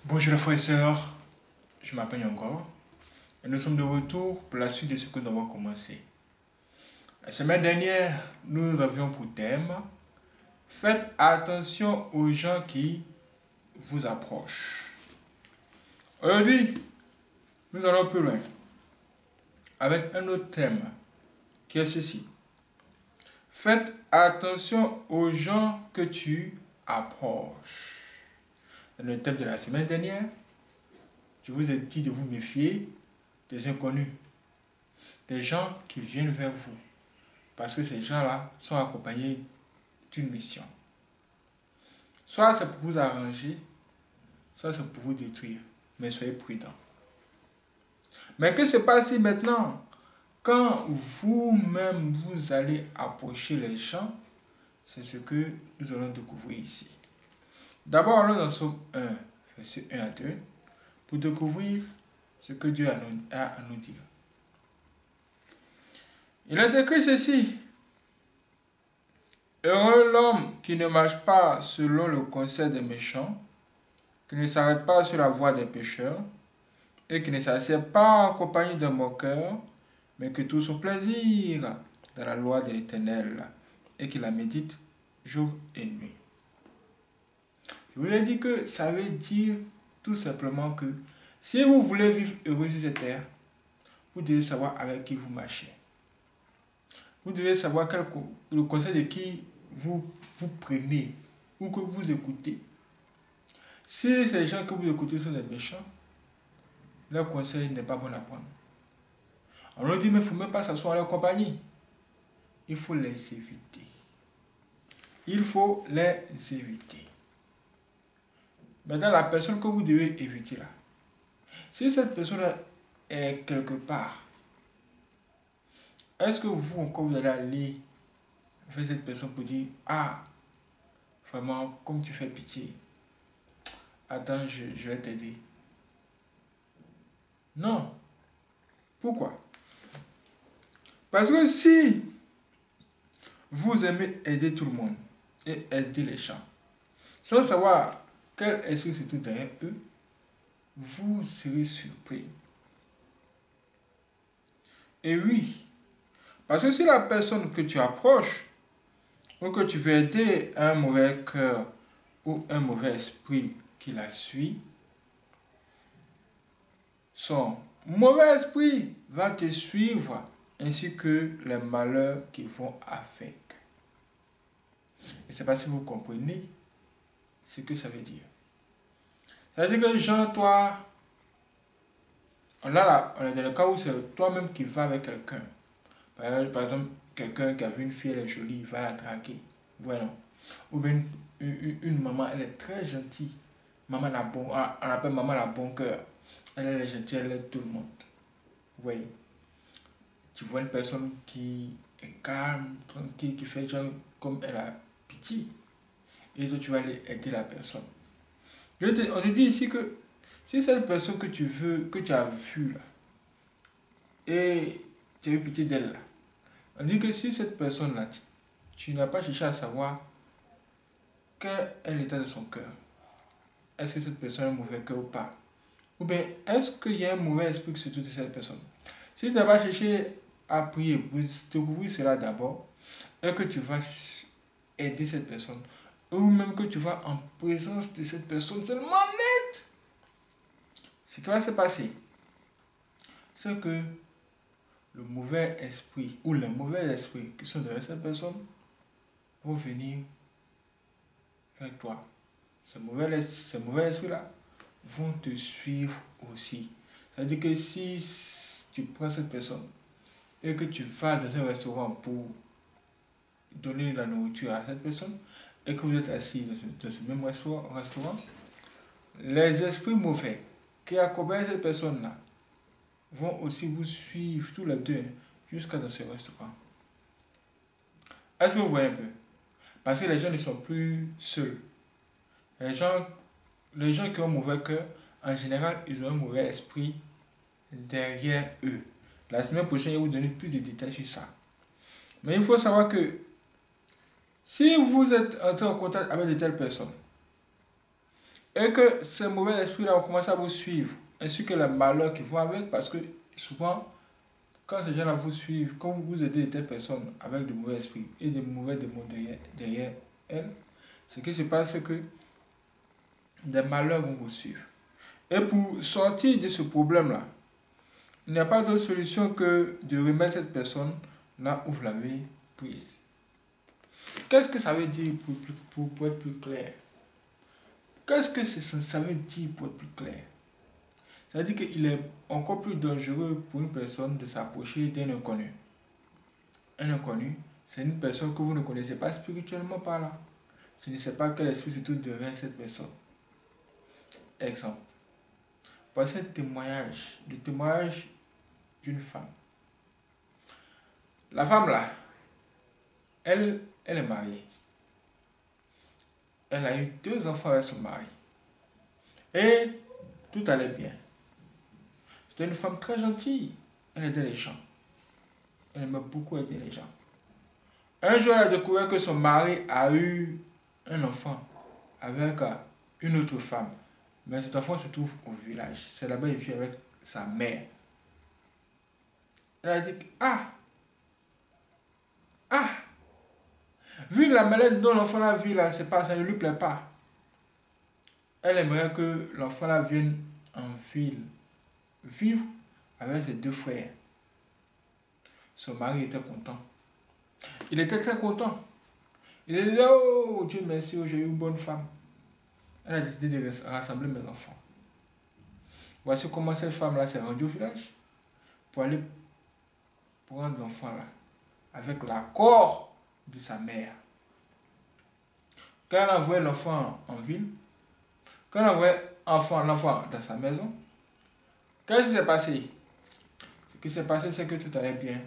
Bonjour les frères et sœurs, je m'appelle Yongor et nous sommes de retour pour la suite de ce que nous avons commencé. La semaine dernière, nous avions pour thème « Faites attention aux gens qui vous approchent ». Aujourd'hui, nous allons plus loin avec un autre thème qui est ceci. Faites attention aux gens que tu approches. Dans le thème de la semaine dernière, je vous ai dit de vous méfier des inconnus, des gens qui viennent vers vous, parce que ces gens-là sont accompagnés d'une mission. Soit c'est pour vous arranger, soit c'est pour vous détruire, mais soyez prudents. Mais que se passe maintenant quand vous-même vous allez approcher les gens? C'est ce que nous allons découvrir ici. D'abord, allons dans Somme 1, verset 1 à 2, pour découvrir ce que Dieu a à nous dire. Il est écrit ceci. Heureux l'homme qui ne marche pas selon le conseil des méchants, qui ne s'arrête pas sur la voie des pécheurs, et qui ne s'assied pas en compagnie des moqueurs, mais que tout son plaisir dans la loi de l'Éternel, et qui la médite jour et nuit. Je vous ai dit que ça veut dire tout simplement que si vous voulez vivre heureux sur cette terre, vous devez savoir avec qui vous marchez. Vous devez savoir le conseil de qui vous prenez ou que vous écoutez. Si ces gens que vous écoutez sont des méchants, leur conseil n'est pas bon à prendre. On leur dit, mais il ne faut même pas s'asseoir à leur compagnie. Il faut les éviter. Il faut les éviter. Maintenant, la personne que vous devez éviter là, si cette personne est quelque part, est-ce que vous, quand vous allez aller vers cette personne pour dire, ah, vraiment, comme tu fais pitié, attends, je vais t'aider. Non. Pourquoi? Parce que si vous aimez aider tout le monde et aider les gens, sans savoir quel esprit se trouve derrière eux, vous serez surpris. Et oui, parce que si la personne que tu approches ou que tu veux aider a un mauvais cœur ou un mauvais esprit qui la suit, son mauvais esprit va te suivre ainsi que les malheurs qui vont avec. Je ne sais pas si vous comprenez ce que ça veut dire. Ça veut dire que Jean, toi, on est dans le cas où c'est toi-même qui vas avec quelqu'un. Par exemple, quelqu'un qui a vu une fille, elle est jolie, il va la draguer. Voilà. Ou bien une maman, elle est très gentille. On appelle maman la bon cœur. Elle est gentille, elle aide tout le monde. Oui. Tu vois une personne qui est calme, tranquille, qui fait genre comme elle a pitié. Et toi, tu vas aller aider la personne. On te dit ici que si cette personne que tu veux, que tu as vue là, et tu as eu pitié d'elle là, on dit que si cette personne là, tu n'as pas cherché à savoir quel est l'état de son cœur. Est-ce que cette personne a un mauvais cœur ou pas? Ou bien est-ce qu'il y a un mauvais esprit qui se trouve de cette personne? Si tu n'as pas cherché à prier pour découvrir cela d'abord, et que tu vas aider cette personne, ou même que tu vas en présence de cette personne seulement net, ce qui va se passer, c'est que le mauvais esprit ou les mauvais esprits qui sont derrière cette personne vont venir vers toi. Ces mauvais esprits-là vont te suivre aussi. C'est-à-dire que si tu prends cette personne et que tu vas dans un restaurant pour donner de la nourriture à cette personne et que vous êtes assis dans ce même restaurant, les esprits mauvais qui accompagnent cette personne-là vont aussi vous suivre tous les deux jusqu'à dans ce restaurant. Est-ce que vous voyez un peu? Parce que les gens ne sont plus seuls. Les gens qui ont un mauvais cœur, en général, ils ont un mauvais esprit derrière eux. La semaine prochaine, je vais vous donner plus de détails sur ça. Mais il faut savoir que si vous êtes entré en contact avec de telles personnes Et que ces mauvais esprits-là ont commencé à vous suivre, ainsi que les malheurs qui vont avec, parce que souvent, quand ces gens-là vous suivent, quand vous aidez telle personne avec de mauvais esprits et de mauvais démons derrière elle, ce qui se passe, c'est que des malheurs vont vous suivre. Et pour sortir de ce problème-là, il n'y a pas d'autre solution que de remettre cette personne là où vous l'avez prise. Qu'est-ce que ça veut dire pour être plus clair? Qu'est-ce que ça veut dire pour être plus clair? Ça veut dire qu'il est encore plus dangereux pour une personne de s'approcher d'un inconnu. Un inconnu, c'est une personne que vous ne connaissez pas spirituellement par là. Je ne sais pas quel esprit se trouve derrière cette personne. Exemple. Voici un témoignage, le témoignage d'une femme. La femme là, elle est mariée. Elle a eu 2 enfants avec son mari. Et tout allait bien. C'était une femme très gentille. Elle aidait les gens. Elle aimait beaucoup aider les gens. Un jour, elle a découvert que son mari a eu un enfant avec une autre femme. Mais cet enfant se trouve au village. C'est là-bas qu'il vit avec sa mère. Elle a dit, ah, vu la maladie dont l'enfant la vit là, c'est pas, ça ne lui plaît pas. Elle aimerait que l'enfant là vienne en ville vivre avec ses 2 frères. Son mari était content. Il était très content. Il disait, oh Dieu merci, j'ai eu une bonne femme. Elle a décidé de rassembler mes enfants. Voici comment cette femme-là s'est rendue au village pour aller prendre l'enfant là, avec l'accord de sa mère. Quand elle a envoyé l'enfant en ville, quand elle a envoyé l'enfant dans sa maison, qu'est-ce qui s'est passé? Ce qui s'est passé, c'est que tout allait bien.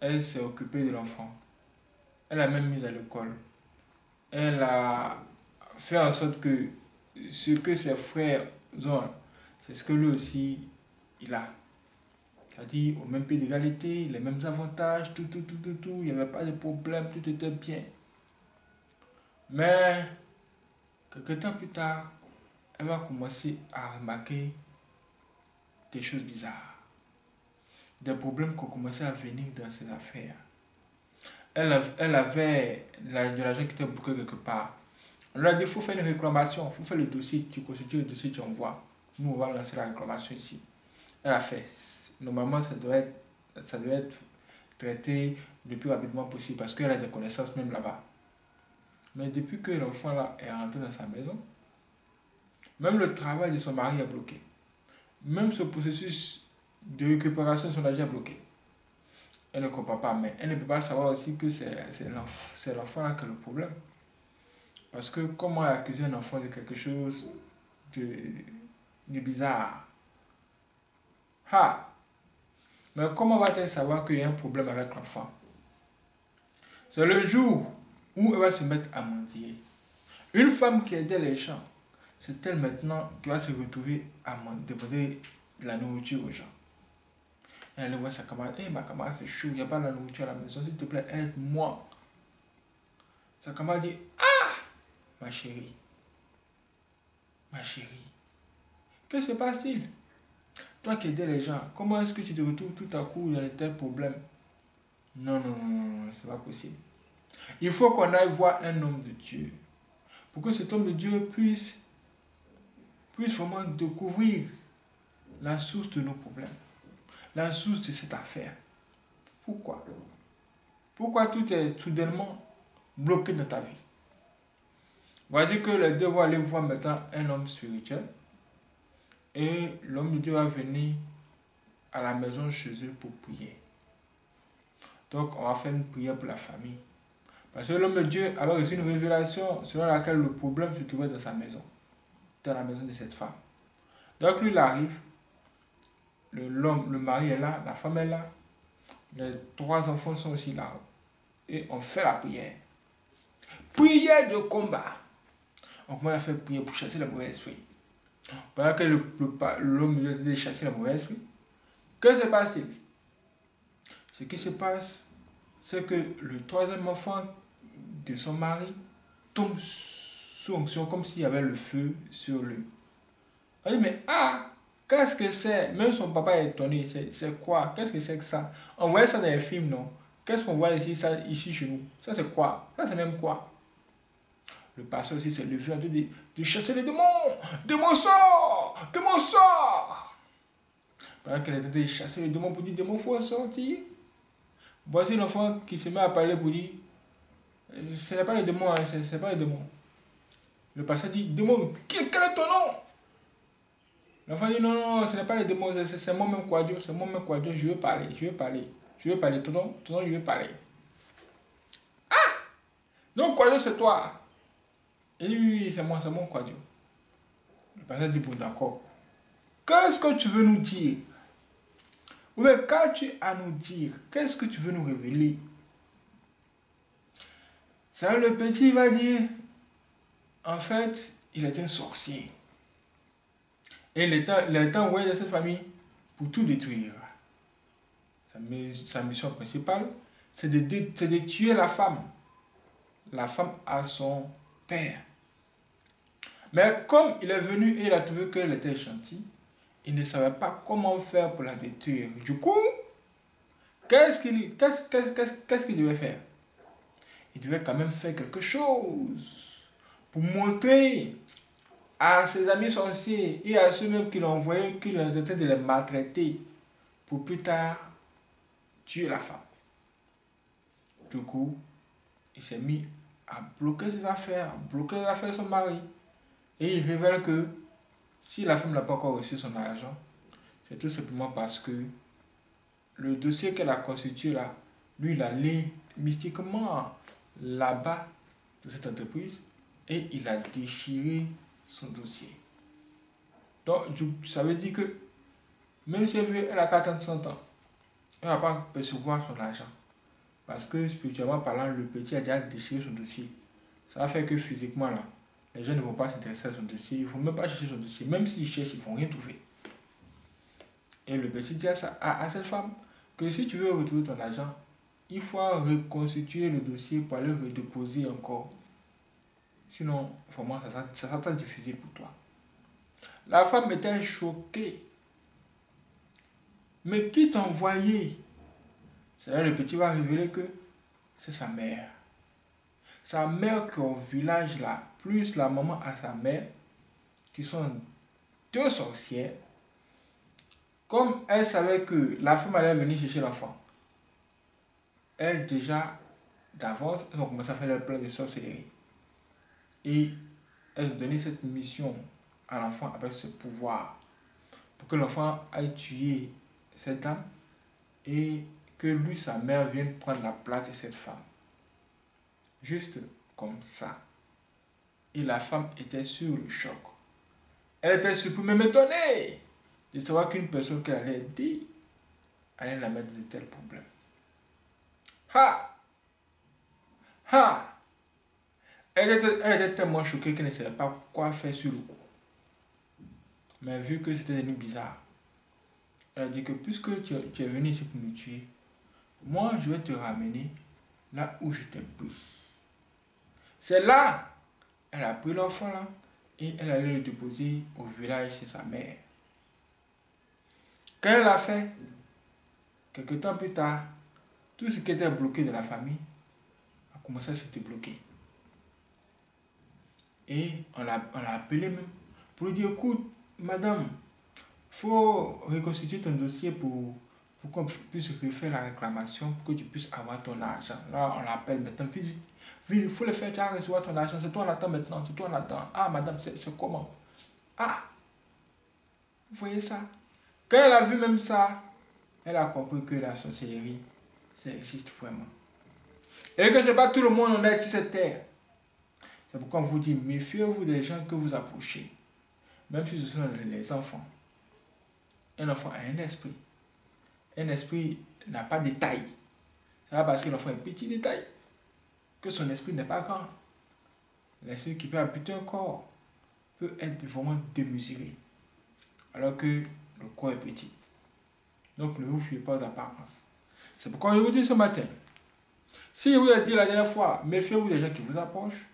Elle s'est occupée de l'enfant. Elle l'a même mise à l'école. Elle a fait en sorte que ce que ses frères ont, c'est ce que lui aussi il a. C'est-à-dire au même pied d'égalité, les mêmes avantages, tout. Il n'y avait pas de problème, tout était bien. Mais, quelques temps plus tard, elle va commencer à remarquer des choses bizarres. Des problèmes qui ont commencé à venir dans ses affaires. Elle avait de l'argent qui était bloqué quelque part. On lui a dit, il faut faire une réclamation, il faut faire le dossier, tu constitues le dossier, tu envoies. Nous, on va lancer la réclamation ici. Elle a fait. Normalement, ça devait être traité le plus rapidement possible parce qu'elle a des connaissances même là-bas. Mais depuis que l'enfant là est rentré dans sa maison, même le travail de son mari est bloqué. Même ce processus de récupération de son argent est bloqué. Elle ne comprend pas, mais elle ne peut pas savoir aussi que c'est l'enfant là qui a le problème. Parce que comment accuser un enfant de quelque chose de bizarre? Mais comment va-t-elle savoir qu'il y a un problème avec l'enfant? C'est le jour où elle va se mettre à mentir. Une femme qui aidait les gens, c'est elle maintenant qui va se retrouver à demander de la nourriture aux gens. Et elle voit sa camarade, ma camarade c'est chaud, il n'y a pas de la nourriture à la maison, s'il te plaît, aide-moi. Sa camarade dit, ma chérie, que se passe-t-il? Toi qui aidais les gens, comment est-ce que tu te retrouves tout à coup dans de tels problèmes? Non, c'est pas possible. Il faut qu'on aille voir un homme de Dieu. Pour que cet homme de Dieu puisse vraiment découvrir la source de nos problèmes. La source de cette affaire. Pourquoi? Pourquoi tout est soudainement bloqué dans ta vie? Voici que les deux vont aller voir maintenant un homme spirituel. Et l'homme de Dieu va venir à la maison chez eux pour prier. Donc, on va faire une prière pour la famille. Parce que l'homme de Dieu avait reçu une révélation selon laquelle le problème se trouvait dans sa maison. Dans la maison de cette femme. Donc, lui, il arrive. Le mari est là, la femme est là. Les 3 enfants sont aussi là. Et on fait la prière. Prière de combat. On commence à faire prier pour chasser le mauvais esprit. Pendant que l'homme de Dieu chasser le mauvais esprit, que se passe-t-il? Ce qui se passe, c'est que le 3e enfant de son mari tombe sous onction, comme s'il y avait le feu sur lui. On dit, mais qu'est-ce que c'est? Même son papa est étonné. C'est quoi? Qu'est-ce que c'est que ça? On voyait ça dans les films, non? Qu'est-ce qu'on voit ici, ça, ici chez nous? Ça, c'est quoi? Ça, c'est même quoi? Le pasteur aussi s'est levé en train de chasser les démons. Démons sort! Démons sort! Pendant qu'elle était en train de chasser les démons pour dire, démons, il faut sortir. Voici l'enfant qui se met à parler pour dire, ce n'est pas les démons, hein, ce n'est pas les démons. Le pasteur dit, démon, quel est ton nom? L'enfant dit, non, non, ce n'est pas les démons, c'est moi-même Quadio, c'est moi-même Quadio, je veux parler, je veux parler, je veux parler, ton nom, je veux parler. Donc Quadio, c'est toi. Il dit, oui, c'est moi Quadio. Le pasteur dit, bon, d'accord. Qu'est-ce que tu veux nous dire? Ou bien, qu'as-tu à nous dire? Qu'est-ce que tu veux nous révéler? Ça, le petit va dire, en fait, il est un sorcier. Et il est envoyé dans cette famille pour tout détruire. Sa mission principale, c'est de tuer la femme. La femme a son père. Mais comme il est venu et il a trouvé qu'elle était gentille, il ne savait pas comment faire pour la détruire. Du coup, qu'est-ce qu'il devait faire? Il devait quand même faire quelque chose pour montrer à ses amis sorciers et à ceux-mêmes qui l'ont envoyé qu'il est en train de les maltraiter pour plus tard tuer la femme. Du coup, il s'est mis à bloquer ses affaires, à bloquer les affaires de son mari. Et il révèle que si la femme n'a pas encore reçu son argent, c'est tout simplement parce que le dossier qu'elle a constitué là, lui, il allait mystiquement là-bas de cette entreprise et il a déchiré son dossier. Donc, ça veut dire que même si elle a 400 ans, elle ne va pas percevoir son argent. Parce que spirituellement parlant, le petit a déjà déchiré son dossier. Ça va faire que physiquement, là, les gens ne vont pas s'intéresser à son dossier. Il ne faut même pas chercher son dossier. Même s'ils cherchent, ils ne vont rien trouver. Et le petit dit à cette femme que si tu veux retrouver ton argent, il faut reconstituer le dossier pour aller redéposer encore. Sinon, vraiment, ça sera très difficile pour toi. La femme était choquée. Mais qui t'a envoyé? C'est là le petit va révéler que c'est sa mère. Sa mère qui est au village là, plus la maman à sa mère, qui sont deux sorcières. Comme elle savait que la femme allait venir chercher l'enfant, elle déjà d'avance, elles ont commencé à faire leur plan de sorcellerie. Et elles ont donné cette mission à l'enfant avec ce pouvoir pour que l'enfant aille tuer cette dame et que lui, sa mère, vienne prendre la place de cette femme. Juste comme ça. Et la femme était sur le choc. Elle était surprise, même étonnée de savoir qu'une personne qu'elle allait aider allait la mettre dans de tels problèmes. Ha! Ha! Elle était tellement choquée qu'elle ne savait pas quoi faire sur le coup. Mais vu que c'était devenu bizarre, elle a dit que puisque tu es venu ici pour me tuer, moi je vais te ramener là où je t'ai pris. C'est là, elle a pris l'enfant là et elle allait le déposer au village chez sa mère. Quand elle l'a fait, quelques temps plus tard, tout ce qui était bloqué de la famille a commencé à se débloquer. Et on l'a appelé même pour lui dire, écoute, madame, il faut reconstituer ton dossier pour qu'on puisse refaire la réclamation, pour que tu puisses avoir ton argent. Là, on l'appelle maintenant, vite, vite, il faut le faire, tu as recevoir ton argent, c'est toi on attend maintenant, c'est toi on attend. Ah, madame, c'est comment? Ah, vous voyez ça? Quand elle a vu même ça, elle a compris que la sorcellerie, ça existe vraiment. Et que ce n'est pas tout le monde en est sur cette terre. C'est pourquoi on vous dit, méfiez-vous des gens que vous approchez. Même si ce sont les enfants. Un enfant a un esprit. Un esprit n'a pas de taille. C'est pas parce que l'enfant est petit de taille que son esprit n'est pas grand. L'esprit qui peut habiter un corps peut être vraiment démesuré. Alors que le corps est petit. Donc ne vous fiez pas aux apparences. C'est pourquoi je vous dis ce matin. Si je vous ai dit la dernière fois, méfiez-vous des gens qui vous approchent.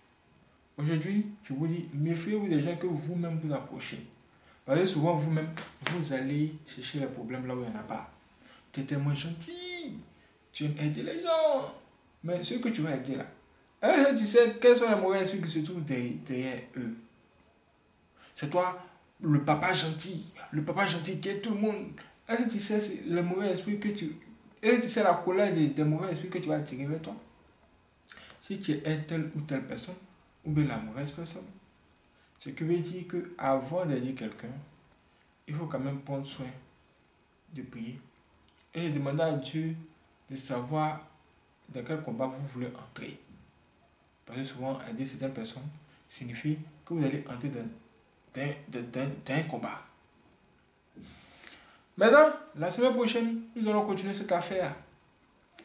Aujourd'hui, je vous dis, méfiez-vous des gens que vous-même vous approchez. Parce que souvent, vous-même, vous allez chercher les problèmes là où il n'y en a pas. Tu es tellement gentil, tu aimes aider les gens. Mais ceux que tu vas aider là, tu sais quels sont les mauvais esprits qui se trouvent derrière eux. C'est toi, le papa gentil qui aide tout le monde. Est-ce que tu sais le mauvais esprit que tu... Est-ce que tu sais la colère des mauvais esprits que tu vas attirer vers toi? Si tu es un tel ou telle personne, ou bien la mauvaise personne, ce qui veut dire qu'avant d'aider quelqu'un, il faut quand même prendre soin de prier et de demander à Dieu de savoir dans quel combat vous voulez entrer. Parce que souvent, aider certaines personnes signifie que vous allez entrer dans un combat. Maintenant, la semaine prochaine, nous allons continuer cette affaire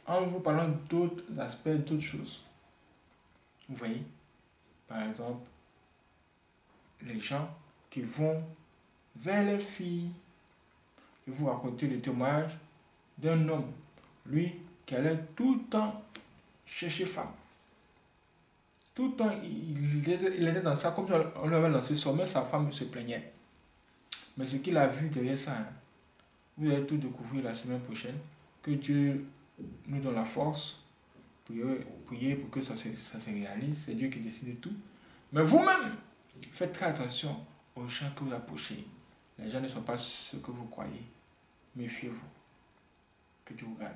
en vous parlant d'autres aspects, d'autres choses. Vous voyez, par exemple, les gens qui vont vers les filles. Je vais vous raconter le témoignage d'un homme, lui, qui allait tout le temps chercher femme. Tout le temps, il était dans ça, comme si on lui avait lancé son, mais sa femme se plaignait. Mais ce qu'il a vu derrière ça, hein, vous allez tout découvrir la semaine prochaine. Que Dieu nous donne la force. Priez pour que ça se réalise. C'est Dieu qui décide de tout. Mais vous-même, faites très attention aux gens que vous approchez. Les gens ne sont pas ce que vous croyez. Méfiez-vous. Que Dieu vous garde.